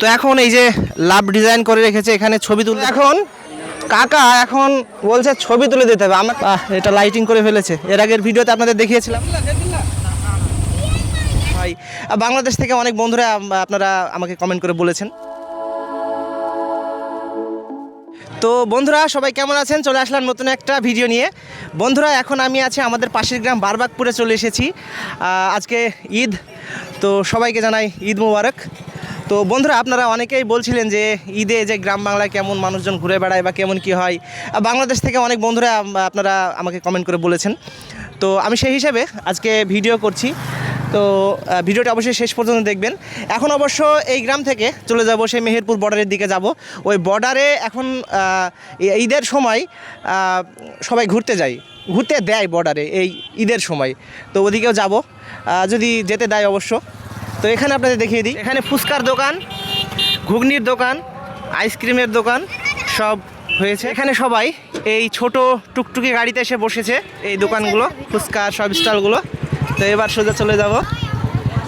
তো এখন এই যে লাভ ডিজাইন করে রেখেছে, এখানে ছবি তুলে এখন কাকা এখন বলছে ছবি তুলে দিতে হবে আমার। এটা লাইটিং করে ফেলেছে, এর আগের ভিডিওতে আপনাদের দেখিয়েছিলাম ভাই। বাংলাদেশ থেকে অনেক বন্ধুরা আপনারা আমাকে কমেন্ট করে বলেছেন। তো বন্ধুরা সবাই কেমন আছেন? চলে আসলাম নতুন একটা ভিডিও নিয়ে। বন্ধুরা এখন আমি আছি আমাদের পাশের গ্রাম বারবাকপুরে চলে এসেছি। আজকে ঈদ, তো সবাইকে জানাই ঈদ মুবারক। তো বন্ধুরা আপনারা অনেকেই বলছিলেন যে ঈদে যে গ্রাম বাংলায় কেমন মানুষজন ঘুরে বেড়ায় বা কেমন কি হয়, বাংলাদেশ থেকে অনেক বন্ধুরা আপনারা আমাকে কমেন্ট করে বলেছেন। তো আমি সেই হিসেবে আজকে ভিডিও করছি। তো ভিডিওটা অবশ্যই শেষ পর্যন্ত দেখবেন। এখন অবশ্য এই গ্রাম থেকে চলে যাব সেই মেহেরপুর বর্ডারের দিকে যাব। ওই বর্ডারে এখন ঈদের সময় সবাই ঘুরতে যায়, ঘুরতে দেয় বর্ডারে এই ঈদের সময়। তো ওদিকেও যাব যদি যেতে দেয় অবশ্য। তো এখানে আপনাদের দেখিয়ে দিই, এখানে ফুচকার দোকান, ঘুগনির দোকান, আইসক্রিমের দোকান সব হয়েছে। এখানে সবাই এই ছোট টুকটুকি গাড়িতে এসে বসেছে, এই দোকানগুলো ফুচকার সব স্টলগুলো। তো এবার সোজা চলে যাব।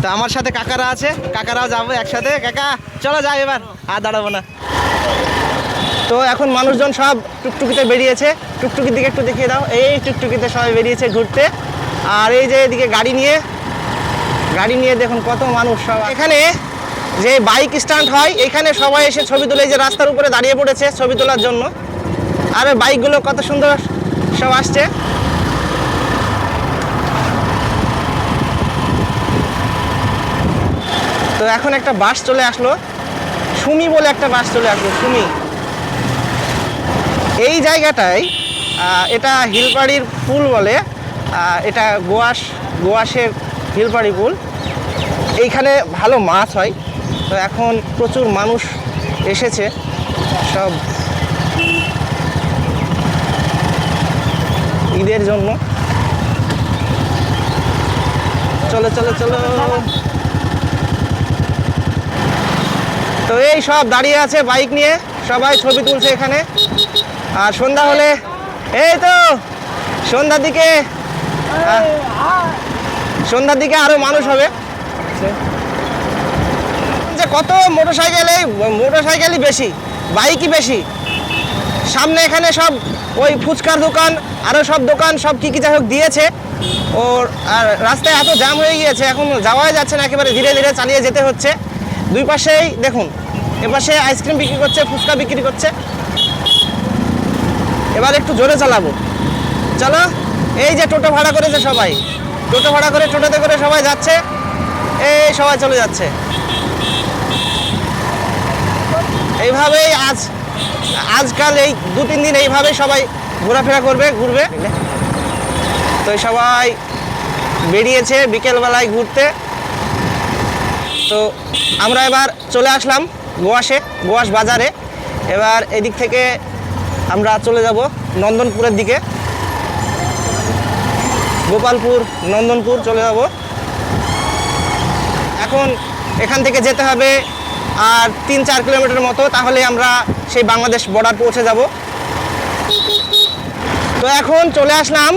তো আমার সাথে কাকারা আছে, কাকারাও যাবো একসাথে। কাকা চলো যাই এবার, আর দাঁড়াবো না। তো এখন মানুষজন সব টুকটুকিতে বেরিয়েছে, টুকটুকির দিকে একটু দেখিয়ে দাও। এই টুকটুকিতে সবাই বেরিয়েছে ঘুরতে। আর এই যে এদিকে গাড়ি নিয়ে দেখুন কত মানুষ সব। এখানে যে বাইক স্ট্যান্ড হয়, এখানে সবাই এসে ছবি তুলে, যে রাস্তার উপরে দাঁড়িয়ে পড়েছে ছবি তোলার জন্য। আর ওই বাইকগুলো কত সুন্দর সব আসছে। তো এখন একটা বাস চলে আসলো, সুমি বলে একটা বাস চলে আসলো, সুমি। এই জায়গাটায় এটা হিলপাড়ির পুল বলে, এটা গোয়াসের হিলপাড়ি পুল। এইখানে ভালো মাছ হয়। তো এখন প্রচুর মানুষ এসেছে সব ঈদের জন্য। চলো চলো চলো। তো এই সব দাঁড়িয়ে আছে বাইক নিয়ে, সবাই ছবি তুলছে এখানে। আর সন্ধ্যা হলে, এই তো সন্ধ্যার দিকে আরো মানুষ হবে। যে কত মোটরসাইকেলই বেশি, বাইকই বেশি। সামনে এখানে সব ওই ফুচকার দোকান, আরো সব দোকান, সব কি যাই হোক দিয়েছে। ওর আর রাস্তায় এত জ্যাম হয়ে গিয়েছে, এখন যাওয়াই যাচ্ছে না, একেবারে ধীরে ধীরে চালিয়ে যেতে হচ্ছে। দুই পাশেই দেখুন, এপাশে আইসক্রিম বিক্রি করছে, ফুচকা বিক্রি করছে। এবার একটু জোরে চালাবো, চলো। এই যে টোটো ভাড়া করেছে সবাই, টোটো ভাড়া করে টোটোতে করে সবাই যাচ্ছে, এই সবাই চলে যাচ্ছে। এইভাবেই আজকাল এই 2-3 দিন এইভাবেই সবাই ঘোরাফেরা ঘুরবে। তো সবাই বেরিয়েছে বিকেলবেলায় ঘুরতে। তো আমরা এবার চলে আসলাম গোয়াস বাজারে। এবার এদিক থেকে আমরা চলে যাব নন্দনপুরের দিকে, গোপালপুর নন্দনপুর চলে যাব। এখন এখান থেকে যেতে হবে আর 3-4 কিলোমিটার মতো, তাহলে আমরা সেই বাংলাদেশ বর্ডার পৌঁছে যাব। তো এখন চলে আসলাম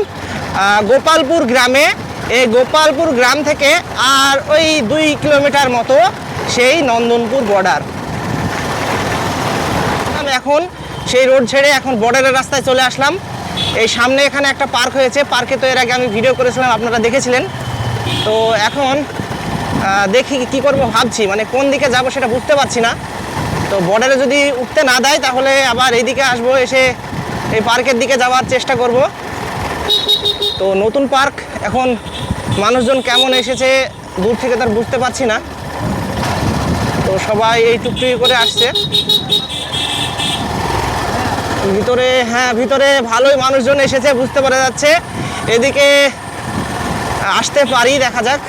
গোপালপুর গ্রামে। এই গোপালপুর গ্রাম থেকে আর ওই 2 কিলোমিটার মতো সেই নন্দনপুর বর্ডার। এখন সেই রোড ছেড়ে এখন বর্ডারের রাস্তায় চলে আসলাম। এই সামনে এখানে একটা পার্ক হয়েছে, পার্কে তো এর আগে আমি ভিডিও করেছিলাম, আপনারা দেখেছিলেন। তো এখন দেখি কি করব ভাবছি, মানে কোন দিকে যাব সেটা বুঝতে পারছি না। তো বর্ডারে যদি উঠতে না দেয় তাহলে আবার এইদিকে আসবো, এসে এই পার্কের দিকে যাওয়ার চেষ্টা করব। তো নতুন পার্ক, এখন মানুষজন কেমন এসেছে দূর থেকে তার বুঝতে পারছি না। তো সবাই এই টুকটুকি করে আসছে ভিতরে। হ্যাঁ, ভিতরে ভালোই মানুষজন এসেছে বুঝতে পারা যাচ্ছে। এদিকে আসতে পারি, দেখা যাক।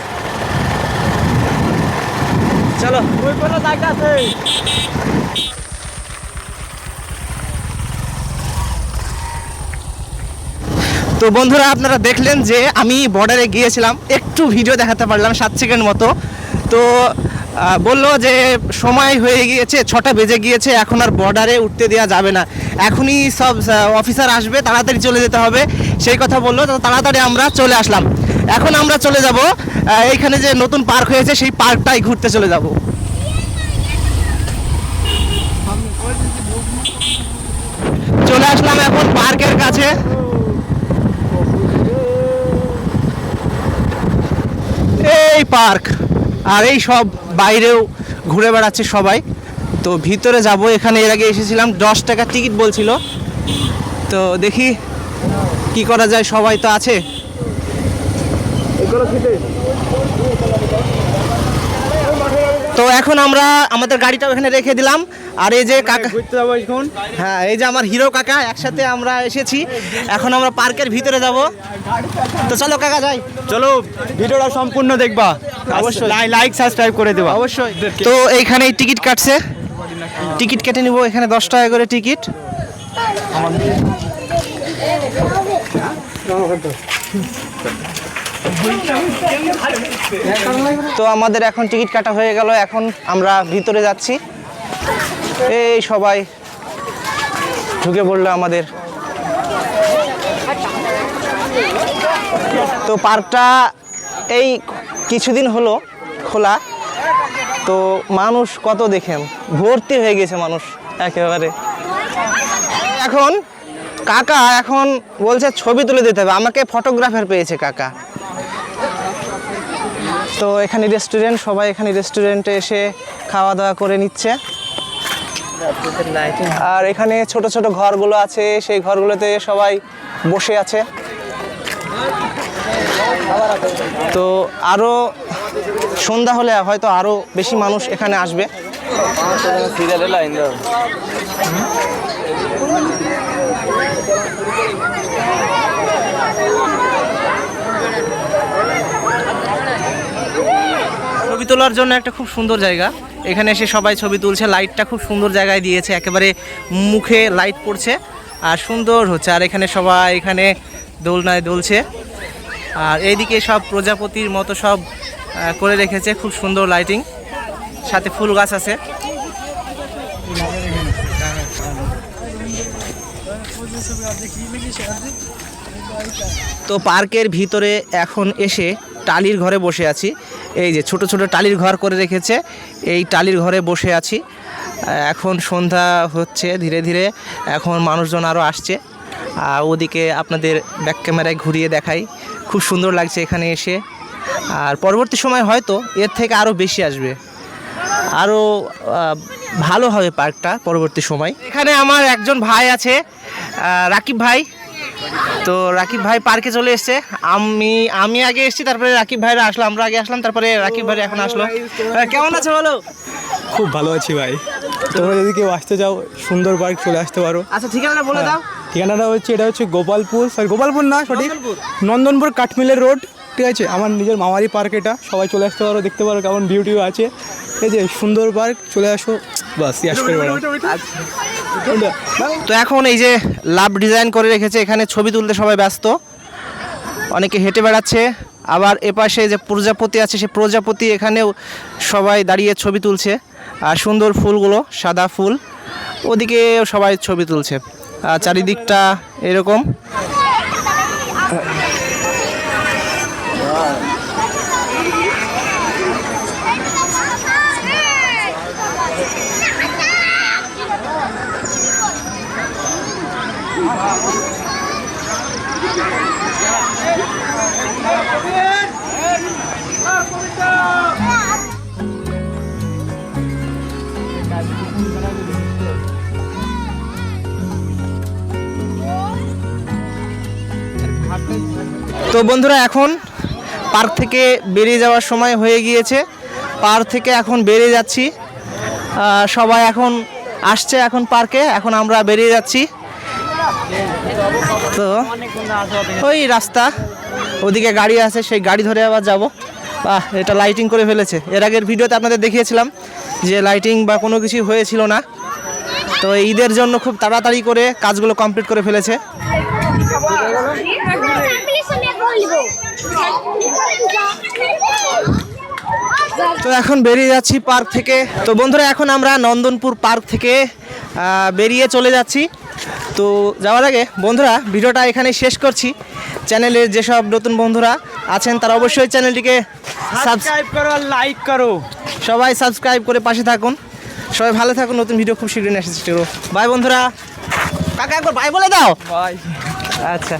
চলো। তো বন্ধুরা আপনারা দেখলেন যে আমি বর্ডারে গিয়েছিলাম, একটু ভিডিও দেখাতে পারলাম 7 সেকেন্ড মতো। তো বললো যে সময় হয়ে গিয়েছে, 6টা বেজে গিয়েছে, এখন আর বর্ডারে উঠতে দেওয়া যাবে না, এখনই সব অফিসার আসবে, তাড়াতাড়ি চলে যেতে হবে, সেই কথা বললো। তো তাড়াতাড়ি আমরা চলে আসলাম। এখন আমরা চলে যাব এইখানে যে নতুন পার্ক হয়েছে সেই পার্কটাই ঘুরতে চলে যাব। পার্কের কাছে। এই পার্ক, আর এই সব বাইরেও ঘুরে বেড়াচ্ছে সবাই। তো ভিতরে যাব, এখানে এর আগে এসেছিলাম, 10 টাকা টিকিট বলছিল। তো দেখি কি করা যায়, সবাই তো আছে। তো এখন আমরা আমাদের গাড়িটা ওখানে রেখে দিলাম। আর এই যে কাকা, হ্যাঁ এই যে আমার হিরো কাকা, একসাথে আমরা এসেছি। এখন আমরা পার্কের ভিতরে যাব। তো চলো কাকা যাই। চলো, ভিডিওটা সম্পূর্ণ দেখবা, অবশ্যই লাইক সাবস্ক্রাইব করে দেবা অবশ্যই। তো এইখানেই টিকিট কাটছে, টিকিট কেটে নিব। এখানে 10 টাকা করে টিকিট। তো আমাদের এখন টিকিট কাটা হয়ে গেল, এখন আমরা ভিতরে যাচ্ছি। এই সবাই ঢুকে পড়লো আমাদের। তো পার্কটা এই কিছুদিন হলো খোলা, তো মানুষ কত দেখেন, ভর্তি হয়ে গেছে মানুষ একেবারে। এখন কাকা এখন বলছে ছবি তুলে দিতে হবে, আমাকে ফটোগ্রাফার পেয়েছে কাকা। তো এখানে রেস্টুরেন্ট, সবাই এখানে রেস্টুরেন্টে এসে খাওয়া দাওয়া করে নিচ্ছে। আর এখানে ছোট ছোট ঘরগুলো আছে, সেই ঘরগুলোতে সবাই বসে আছে। তো আরো সন্ধ্যা হলে হয়তো আরো বেশি মানুষ এখানে আসবে। ছবি তোলার জন্য একটা খুব সুন্দর জায়গা, এখানে এসে সবাই ছবি তুলছে। লাইটটা খুব সুন্দর জায়গায় দিয়েছে, একেবারে মুখে লাইট পড়ছে আর সুন্দর হচ্ছে। আর এখানে সবাই এখানে দোলনায় দুলছে। আর এইদিকে সব প্রজাপতির মতো সব করে রেখেছে, খুব সুন্দর লাইটিং, সাথে ফুল গাছ আছে। তো পার্কের ভিতরে এখন এসে টালির ঘরে বসে আছি। এই যে ছোট ছোট টালির ঘর করে রেখেছে, এই টালির ঘরে বসে আছি। এখন সন্ধ্যা হচ্ছে ধীরে ধীরে, এখন মানুষজন আরও আসছে। আর ওদিকে আপনাদের ব্যাক ক্যামেরায় ঘুরিয়ে দেখাই, খুব সুন্দর লাগছে এখানে এসে। আর পরবর্তী সময় হয়তো এর থেকে আরও বেশি আসবে, আরও ভালো হবে পার্কটা পরবর্তী সময়। এখানে আমার একজন ভাই আছে, রাকিব ভাই। তো রাকিব ভাই পার্কে চলে এসছে, আমি আগে এসেছি, তারপরে রাকিব ভাইরা আসলো, আমরা আগে আসলাম, তারপরে রাকিব ভাই এখন আসলো। কেমন আছে বলো? খুব ভালো আছি ভাই। তোমরা যদি কেউ আসতে চাও সুন্দর পার্ক চলে আসতে পারো। আচ্ছা ঠিকানাটা বলে দাও। ঠিকানাটা হচ্ছে, এটা হচ্ছে গোপালপুর না সঠিক, নন্দনপুর কাঠমিলের রোড, ঠিক আছে। আমার নিজের মামারি পার্ক এটা, সবাই চলে আসতে পারো, দেখতে পারো কেমন বিউটিও আছে। এই যে সুন্দর পার্ক, চলে আসো, বাস ইয়াস করে বেড়াও। তো এখন এই যে লাভ ডিজাইন করে রেখেছে, এখানে ছবি তুলতে সবাই ব্যস্ত, অনেকে হেঁটে বেড়াচ্ছে। আবার এপাশে যে প্রজাপতি আছে, সে প্রজাপতি এখানেও সবাই দাঁড়িয়ে ছবি তুলছে। আর সুন্দর ফুলগুলো, সাদা ফুল, ওদিকে সবাই ছবি তুলছে। আর চারিদিকটা এরকম। তো বন্ধুরা এখন পার্ক থেকে বেরিয়ে যাওয়ার সময় হয়ে গিয়েছে, পার্ক থেকে এখন বেরিয়ে যাচ্ছি। সবাই এখন আসছে এখন পার্কে, এখন আমরা বেরিয়ে যাচ্ছি। তো ওই রাস্তা, ওদিকে গাড়ি আছে, সেই গাড়ি ধরে আবার যাব। এটা লাইটিং করে ফেলেছে, এর আগের ভিডিওতে আপনাদের দেখিয়েছিলাম যে লাইটিং বা কোনো কিছু হয়েছিল না। তো ঈদের জন্য খুব তাড়াতাড়ি করে কাজগুলো কমপ্লিট করে ফেলেছে। তো এখন বেরিয়ে যাচ্ছি পার্ক থেকে। তো বন্ধুরা এখন আমরা নন্দনপুর পার্ক থেকে বেরিয়ে চলে যাচ্ছি। তো যাওয়ার আগে বন্ধুরা ভিডিওটা এখানে শেষ করছি। চ্যানেলের যেসব নতুন বন্ধুরা আছেন তারা অবশ্যই চ্যানেলটিকে সাবস্ক্রাইব করো, লাইক করো, সবাই সাবস্ক্রাইব করে পাশে থাকুন। সবাই ভালো থাকুন, নতুন ভিডিও খুব শীঘ্রই এসেছি। বাই বন্ধুরা। কাকা একবার বাই বলে দাও। ভাই আচ্ছা